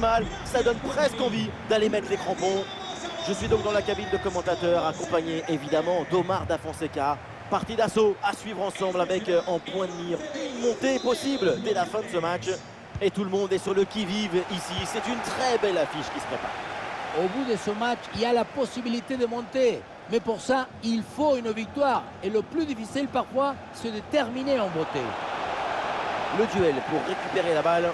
mal, ça donne presque envie d'aller mettre les crampons. Je suis donc dans la cabine de commentateur, accompagné évidemment d'Omar Da Fonseca. Partie d'assaut à suivre ensemble avec en point de mire une montée possible dès la fin de ce match. Et tout le monde est sur le qui-vive ici. C'est une très belle affiche qui se prépare. Au bout de ce match, il y a la possibilité de monter. Mais pour ça, il faut une victoire. Et le plus difficile parfois, c'est de terminer en beauté. Le duel pour récupérer la balle.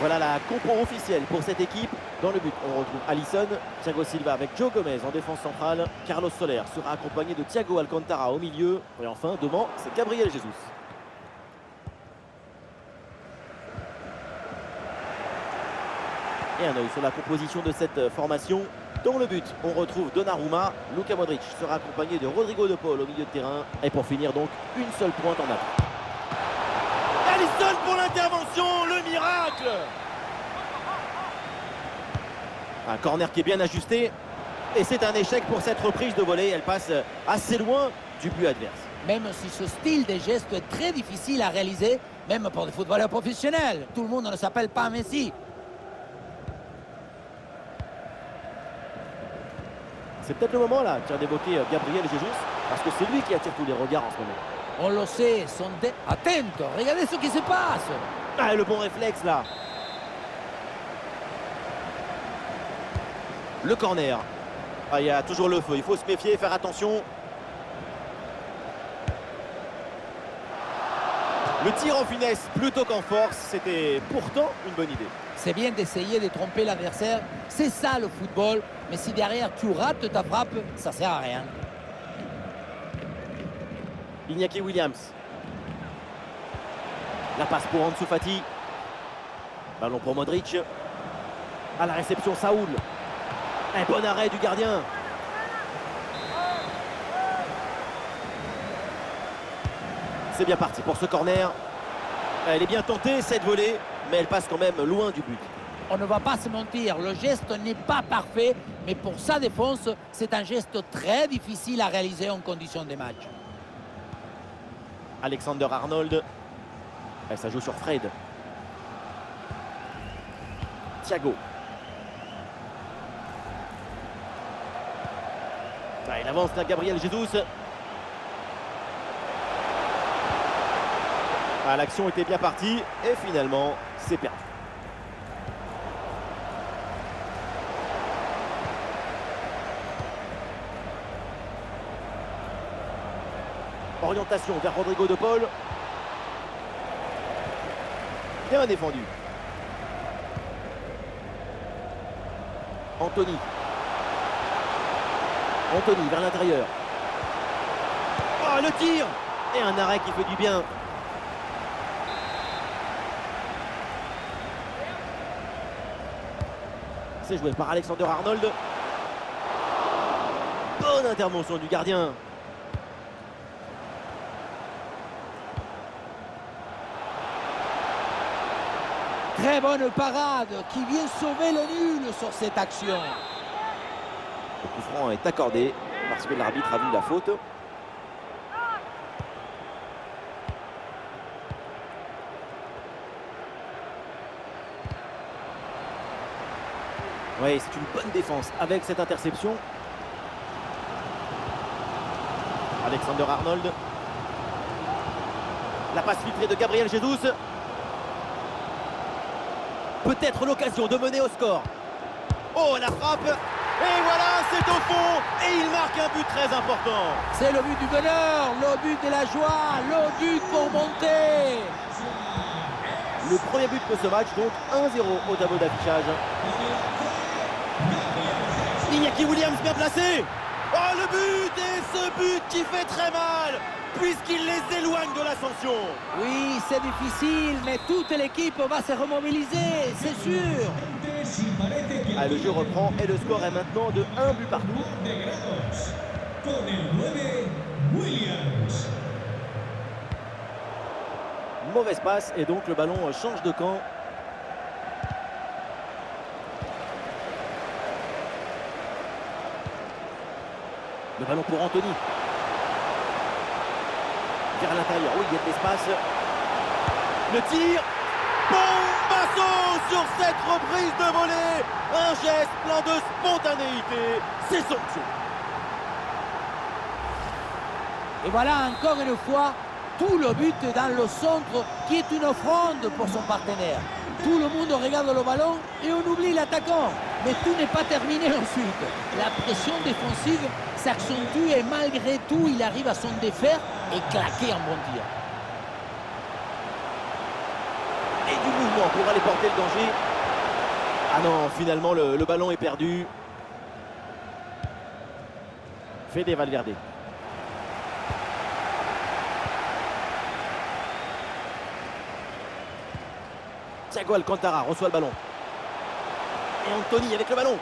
Voilà la compo officielle pour cette équipe. Dans le but, on retrouve Alisson, Thiago Silva avec Joe Gomez en défense centrale. Carlos Soler sera accompagné de Thiago Alcantara au milieu. Et enfin, devant, c'est Gabriel Jesus. Et un œil sur la composition de cette formation. Dans le but, on retrouve Donnarumma. Luka Modric sera accompagné de Rodrigo de Paul au milieu de terrain. Et pour finir, donc, une seule pointe en attaque. Alisson pour l'intervention, le miracle! Un corner qui est bien ajusté. Et c'est un échec pour cette reprise de volée. Elle passe assez loin du but adverse. Même si ce style de geste est très difficile à réaliser, même pour des footballeurs professionnels. Tout le monde ne s'appelle pas Messi. C'est peut-être le moment là d'évoquer Gabriel Jesus, parce que c'est lui qui attire tous les regards en ce moment. On le sait, Attento, regardez ce qui se passe. Ah, le bon réflexe là. Le corner. Ah, il y a toujours le feu, il faut se méfier, faire attention. Le tir en finesse plutôt qu'en force, c'était pourtant une bonne idée. C'est bien d'essayer de tromper l'adversaire, c'est ça le football. Mais si derrière tu rates ta frappe, ça sert à rien. Iñaki Williams. La passe pour Ansu Fati. Ballon pour Modric. À la réception, Saoul. Un bon arrêt du gardien. C'est bien parti pour ce corner. Elle est bien tentée cette volée, mais elle passe quand même loin du but. On ne va pas se mentir, le geste n'est pas parfait, mais pour sa défense, c'est un geste très difficile à réaliser en conditions de match. Alexander Arnold. Et ça joue sur Fred. Thiago. Ah, il avance là, Gabriel Jesus. Ah, l'action était bien partie et finalement, c'est perdu. Orientation vers Rodrigo de Paul. Bien défendu. Anthony vers l'intérieur. Oh, le tir! Et un arrêt qui fait du bien. C'est joué par Alexander Arnold. Bonne intervention du gardien. Très bonne parade qui vient sauver le nul sur cette action. Le coup franc est accordé parce que l'arbitre a vu la faute. Oui, c'est une bonne défense avec cette interception. Alexander Arnold. La passe filtrée de Gabriel Jesus. Peut-être l'occasion de mener au score. Oh, la frappe. Et voilà, c'est au fond. Et il marque un but très important. C'est le but du bonheur, le but de la joie, le but pour monter. Le premier but de ce match, donc 1-0 au tableau d'affichage. Iñaki Williams bien placé. Oh, le but. Et ce but qui fait très mal, puisqu'il les éloigne de l'ascension. Oui, c'est difficile, mais toute l'équipe va se remobiliser, c'est sûr. Ah, le jeu reprend et le score est maintenant de 1 but partout. Mauvaise passe et donc le ballon change de camp. Le ballon pour Anthony. Vers l'intérieur, oui, il y a de l'espace. Le tir, bombastique! saut sur cette reprise de volée. Un geste plein de spontanéité. C'est sanction. Et voilà encore une fois tout le but dans le centre qui est une offrande pour son partenaire. Tout le monde regarde le ballon et on oublie l'attaquant. Mais tout n'est pas terminé ensuite. La pression défensive s'accentue et malgré tout, il arrive à s'en défaire et claquer un bon tir. Et du mouvement pour aller porter le danger. Ah non, finalement le ballon est perdu. Fede Valverde. Thiago Alcantara reçoit le ballon. Et Anthony avec le ballon.